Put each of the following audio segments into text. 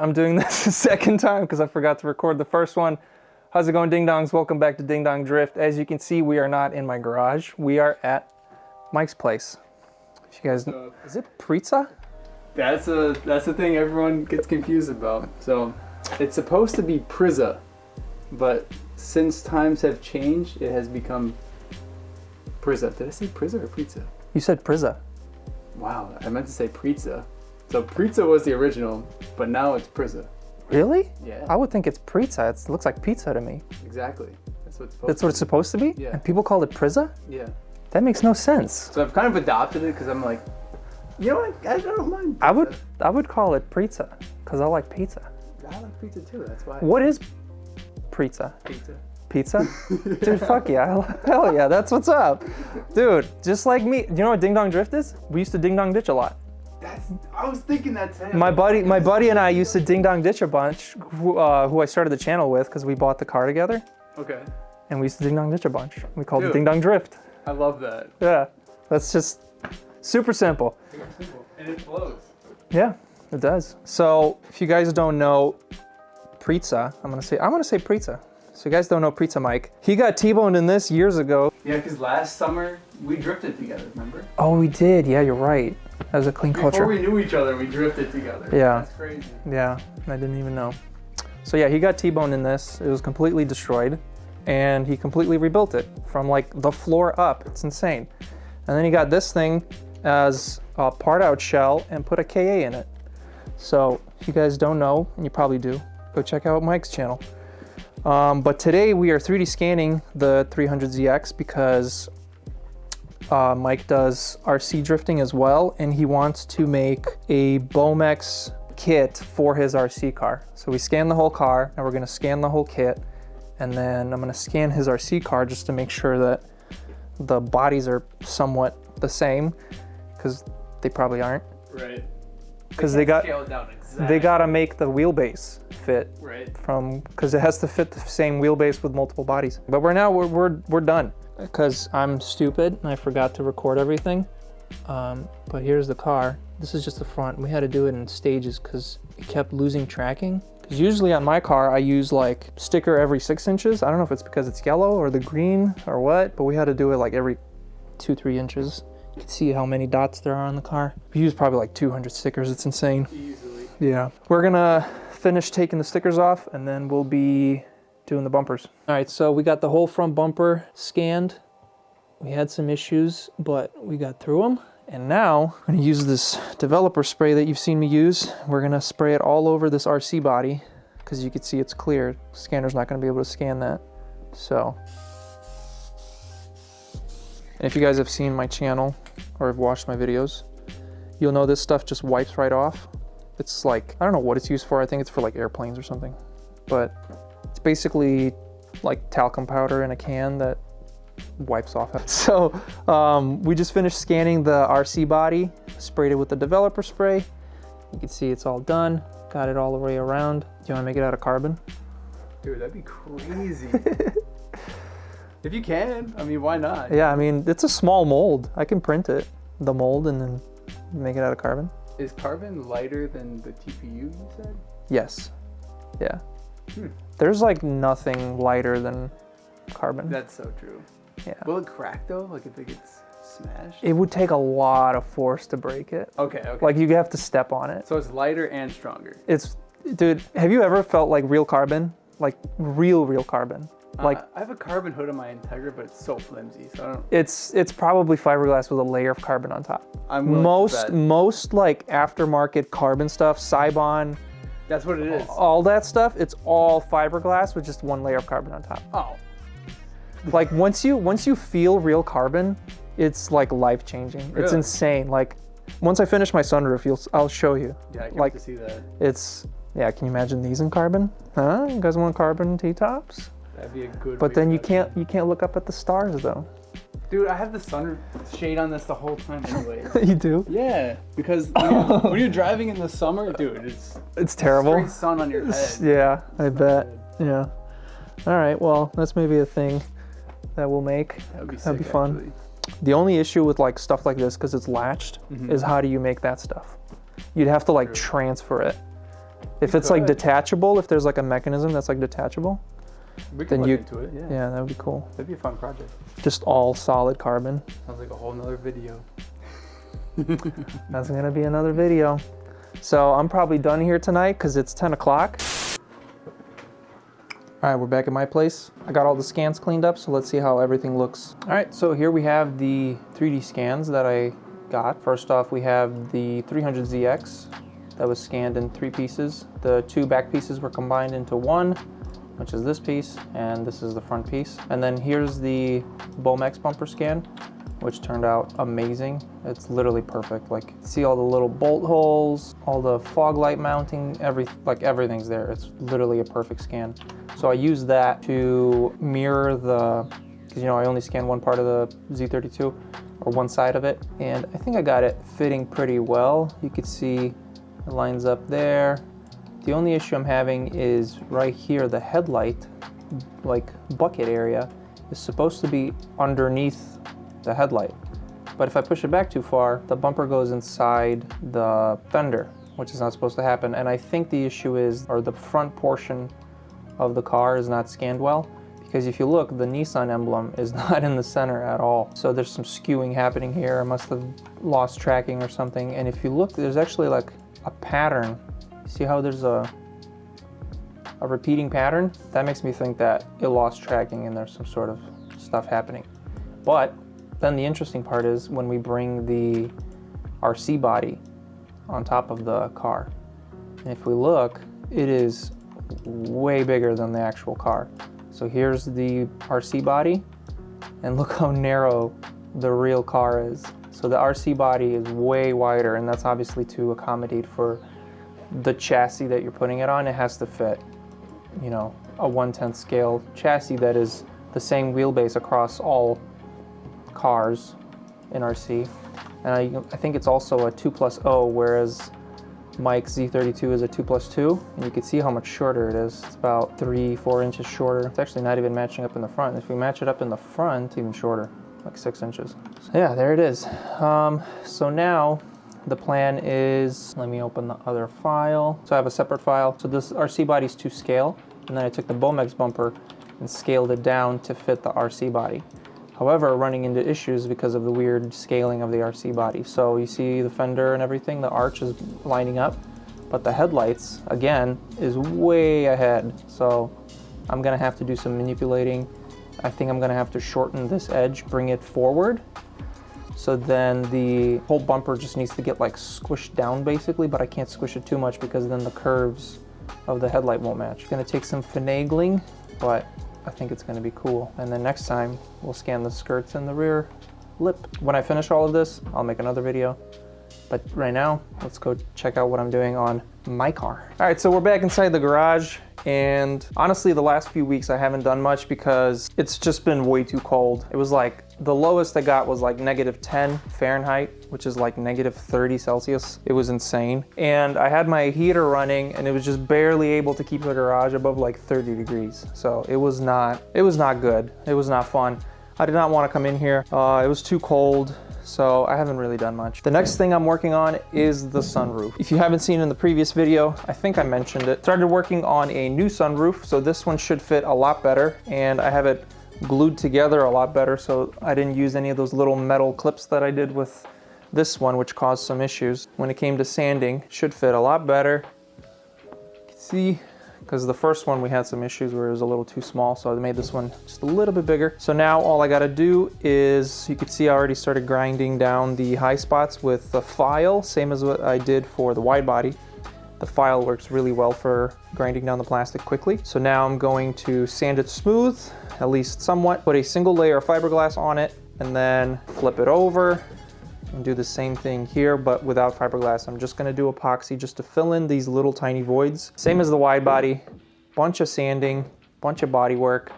I'm doing this a second time because I forgot to record the first one. How's it going, Ding Dongs? Welcome back to Ding Dong Drift. As you can see, we are not in my garage. We are at Mike's place. If you guys, is it pizza? That's the thing everyone gets confused about. So it's supposed to be Prizza, but since times have changed, it has become Prizza. Did I say Prizza or Pizza? You said pizza. Wow, I meant to say Pizza. So Pizza was the original, but now it's Prizza. Really? Yeah. I would think it's pizza. It looks like pizza to me. Exactly. That's what it's supposed to be. That's what it's supposed to be? Yeah. And people call it pizza? Yeah. That makes no sense. So I've kind of adopted it because I'm like, you know what? I don't mind pizza. I would call it pizza because I like pizza. I like pizza too. That's why. What is pizza? Pizza. Pizza? Dude, fuck yeah. Hell yeah, that's what's up. Dude, just like me. You know what Ding Dong Drift is? We used to Ding Dong Ditch a lot. I was thinking that too. My buddy and I used to Ding Dong Ditch a bunch, who I started the channel with because we bought the car together. Okay. And we used to Ding Dong Ditch a bunch. We called it Dude. Ding Dong Drift. I love that. Yeah, that's just super simple. Super simple. And it flows. Yeah, it does. So if you guys don't know pizza, I'm gonna say pizza. So you guys don't know Pizza Mike. He got T-boned in this years ago. Yeah, because last summer we drifted together, remember? Oh, we did. Yeah, you're right. That was a clean Before culture. we knew each other, we drifted together. Yeah. That's crazy. Yeah, I didn't even know. So yeah, he got T-boned in this. It was completely destroyed. And he completely rebuilt it from like the floor up. It's insane. And then he got this thing as a part out shell and put a KA in it. So if you guys don't know, and you probably do, go check out Mike's channel. But today we are 3D scanning the 300ZX because Mike does RC drifting as well, and he wants to make a Bomex kit for his RC car. So we scanned the whole car, and we're gonna scan the whole kit, and then I'm gonna scan his RC car just to make sure that the bodies are somewhat the same, because they probably aren't. Right. Because they got scale it down exactly. they gotta make the wheelbase fit. Right. Because it has to fit the same wheelbase with multiple bodies. But we're done because I'm stupid and I forgot to record everything. But here's the car. This is just the front. We had to do it in stages because it kept losing tracking. Because usually on my car I use like sticker every 6 inches. I don't know if it's because it's yellow or the green or what, but we had to do it like every 2-3 inches. You can see how many dots there are on the car. We use probably like 200 stickers. It's insane. Easily. Yeah. We're gonna finish taking the stickers off and then we'll be doing the bumpers. All right, so we got the whole front bumper scanned. We had some issues, but we got through them. And now I'm gonna use this developer spray that you've seen me use. We're gonna spray it all over this RC body because you can see it's clear. Scanner's not gonna be able to scan that. So, and if you guys have seen my channel or have watched my videos, you'll know this stuff just wipes right off. It's like, I don't know what it's used for. I think it's for like airplanes or something. But it's basically like talcum powder in a can that wipes off. So we just finished scanning the RC body, sprayed it with the developer spray. You can see it's all done. Got it all the way around. Do you want to make it out of carbon? Dude, that'd be crazy. If you can, I mean, why not? Yeah, I mean, it's a small mold. I can print it, the mold, and then make it out of carbon. Is carbon lighter than the TPU you said? Yes. Yeah. There's like nothing lighter than carbon. That's so true. Yeah. Will it crack though? Like if it gets smashed? It would take a lot of force to break it. Okay. Like you have to step on it. So it's lighter and stronger. Dude, have you ever felt like real carbon? Like real carbon? Like I have a carbon hood on my Integra, but it's so flimsy, so I don't. it's probably fiberglass with a layer of carbon on top. I'm willing to bet. Most like aftermarket carbon stuff, Cybon, That's what it is. all that stuff, it's all fiberglass with just one layer of carbon on top. Oh. Like once you feel real carbon, it's like life changing. It's Really? insane. Like once I finish my sunroof, I'll show you. Yeah, I can't like wait to see that. it's yeah. Can you imagine these in carbon? Huh? You guys want carbon T-tops? That'd be a good. But then you refresh. can't look up at the stars though. Dude, I have the sun shade on this the whole time anyway. You do? Yeah, because when you're driving in the summer, dude, it's terrible. straight sun on your head. Yeah, I bet. Yeah. All right. Well, that's maybe a thing that we'll make. That'd be sick, That'd be fun. actually. The only issue with like stuff like this, because it's latched, is how do you make that stuff? You'd have to like transfer it. If it's like detachable, if there's like a mechanism that's like detachable, we can then look into it. yeah, that would be cool. That'd be a fun project. Just all solid carbon. Sounds like a whole nother video. That's gonna be another video. So I'm probably done here tonight because it's 10 o'clock. All right, we're back at my place. I got all the scans cleaned up, so let's see how everything looks. All right, so here we have the 3D scans that I got. First off, we have the 300ZX that was scanned in 3 pieces. The 2 back pieces were combined into 1, which is this piece, and this is the front piece. And then here's the Bomex bumper scan, which turned out amazing. It's literally perfect. Like, see all the little bolt holes, all the fog light mounting, everything's there. It's literally a perfect scan. So I used that to mirror because I only scanned one part of the Z32, or one side of it, and I think I got it fitting pretty well. You could see it lines up there. The only issue I'm having is right here, the headlight, like bucket area, is supposed to be underneath the headlight. But if I push it back too far, the bumper goes inside the fender, which is not supposed to happen. And I think the issue is, or the front portion of the car is not scanned well, because if you look, the Nissan emblem is not in the center at all. So there's some skewing happening here. I must have lost tracking or something. And if you look, there's actually like a pattern. See how there's a repeating pattern? That makes me think that it lost tracking and there's some sort of stuff happening. But then the interesting part is when we bring the RC body on top of the car. And if we look, it is way bigger than the actual car. So here's the RC body, and look how narrow the real car is. So the RC body is way wider, and that's obviously to accommodate for the chassis that you're putting it on. It has to fit, a 1/10 scale chassis that is the same wheelbase across all cars in RC. And I think it's also a 2+0, whereas Mike's Z32 is a 2+2, and you can see how much shorter it is. It's about 3-4 inches shorter. It's actually not even matching up in the front. If we match it up in the front, even shorter, like 6 inches. So yeah, there it is. So now the plan is, let me open the other file. So I have a separate file. So this RC body's to scale, and then I took the Bomex bumper and scaled it down to fit the RC body. However, running into issues because of the weird scaling of the RC body. So you see the fender and everything, the arch is lining up, but the headlights, again, is way ahead. So I'm gonna have to do some manipulating. I think I'm gonna have to shorten this edge, bring it forward. So then the whole bumper just needs to get like squished down basically, but I can't squish it too much because then the curves of the headlight won't match. It's gonna take some finagling, but I think it's going to be cool. And then next time we'll scan the skirts and the rear lip. When I finish all of this, I'll make another video. But right now, let's go check out what I'm doing on my car. All right, so we're back inside the garage. And honestly, the last few weeks I haven't done much because it's just been way too cold. It was like, the lowest I got was like -10 Fahrenheit, which is like -30 Celsius. It was insane. And I had my heater running and it was just barely able to keep the garage above like 30 degrees. So it was not good. It was not fun. I did not want to come in here. It was too cold. So I haven't really done much. The next thing I'm working on is the sunroof. If you haven't seen in the previous video, I think I mentioned it. Started working on a new sunroof, so this one should fit a lot better, and I have it glued together a lot better, so I didn't use any of those little metal clips that I did with this one, which caused some issues. When it came to sanding, it should fit a lot better. You can see, because the first one we had some issues where it was a little too small, so I made this one just a little bit bigger. So now all I gotta do is, you can see I already started grinding down the high spots with the file, same as what I did for the wide body. The file works really well for grinding down the plastic quickly. So now I'm going to sand it smooth, at least somewhat, put a single layer of fiberglass on it, and then flip it over and do the same thing here, but without fiberglass. I'm just gonna do epoxy just to fill in these little tiny voids. Same as the wide body, bunch of sanding, bunch of body work,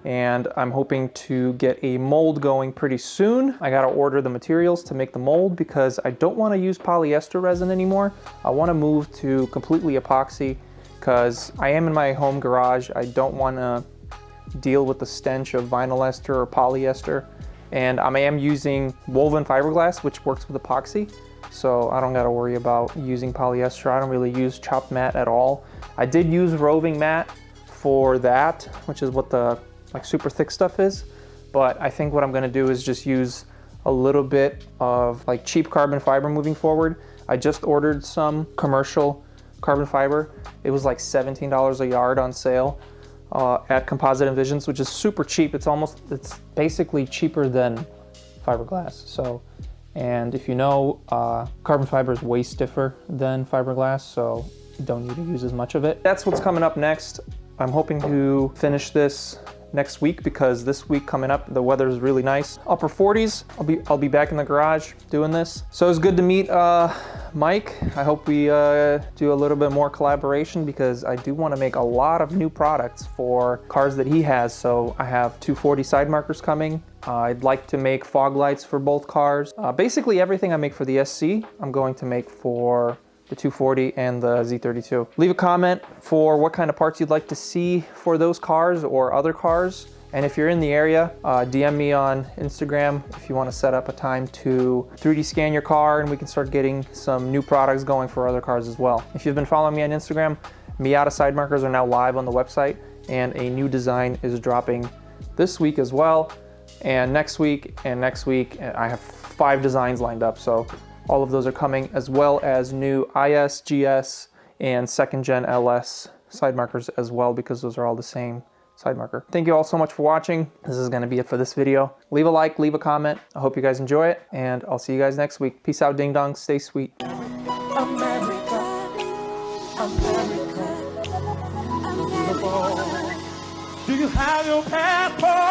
and I'm hoping to get a mold going pretty soon. I gotta order the materials to make the mold because I don't wanna use polyester resin anymore. I wanna move to completely epoxy because I am in my home garage. I don't wanna deal with the stench of vinyl ester or polyester. And I am using woven fiberglass, which works with epoxy. So I don't gotta worry about using polyester. I don't really use chopped mat at all. I did use roving mat for that, which is what the like super thick stuff is. But I think what I'm gonna do is just use a little bit of like cheap carbon fiber moving forward. I just ordered some commercial carbon fiber. It was like $17 a yard on sale at Composite Envisions, which is super cheap. It's basically cheaper than fiberglass. So, and if you know, carbon fiber is way stiffer than fiberglass, so you don't need to use as much of it. That's what's coming up next. I'm hoping to finish this next week because this week coming up, the weather is really nice. Upper 40s, I'll be back in the garage doing this. So it's good to meet Mike. I hope we do a little bit more collaboration because I do want to make a lot of new products for cars that he has. So I have 240 side markers coming. I'd like to make fog lights for both cars. Basically everything I make for the SC, I'm going to make for the 240 and the Z32. Leave a comment for what kind of parts you'd like to see for those cars or other cars. And if you're in the area, DM me on Instagram if you want to set up a time to 3D scan your car and we can start getting some new products going for other cars as well. If you've been following me on Instagram, Miata side markers are now live on the website and a new design is dropping this week as well. And next week, and I have 5 designs lined up. So all of those are coming, as well as new IS, GS, and 2nd Gen LS side markers as well, because those are all the same side marker. Thank you all so much for watching. This is gonna be it for this video. Leave a like, leave a comment. I hope you guys enjoy it, and I'll see you guys next week. Peace out, ding dong, stay sweet. America, America. Do you have your passport?